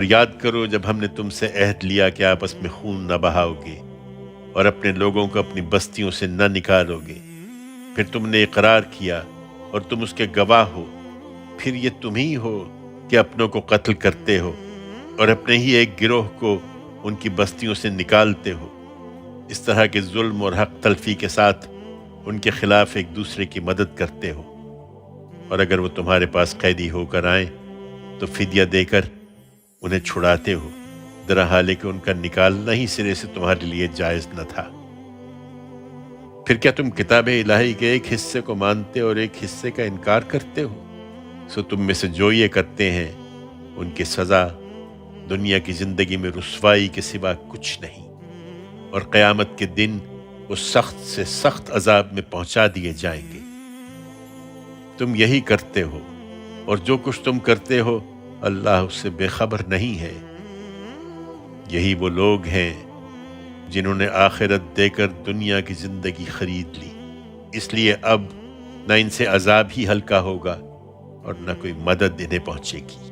یاد کرو جب ہم نے تم سے عہد لیا کہ آپس میں خون نہ بہاؤ گے اور اپنے لوگوں کو اپنی بستیوں سے نہ نکالو گے، پھر تم نے اقرار کیا اور تم اس کے گواہ ہو، پھر یہ تم ہی ہو کہ اپنوں کو قتل کرتے ہو اور اپنے ہی ایک گروہ کو ان کی بستیوں سے نکالتے ہو، اس طرح کے ظلم اور حق تلفی کے ساتھ ان کے خلاف ایک دوسرے کی مدد کرتے ہو، اور اگر وہ تمہارے پاس قیدی ہو کر آئیں تو فدیہ دے کر انہیں چھڑاتے ہو، درا حال کہ ان کا نکالنا ہی سرے سے تمہارے لیے جائز نہ تھا۔ پھر کیا تم کتاب الہی کے ایک حصے کو مانتے اور ایک حصے کا انکار کرتے ہو؟ سو تم میں سے جو یہ کرتے ہیں ان کی سزا دنیا کی زندگی میں رسوائی کے سوا کچھ نہیں، اور قیامت کے دن وہ سخت سے سخت عذاب میں پہنچا دیے جائیں گے۔ تم یہی کرتے ہو، اور جو کچھ تم کرتے ہو اللہ اس سے بے خبر نہیں ہے۔ یہی وہ لوگ ہیں جنہوں نے آخرت دے کر دنیا کی زندگی خرید لی، اس لیے اب نہ ان سے عذاب ہی ہلکا ہوگا اور نہ کوئی مدد انہیں پہنچے گی۔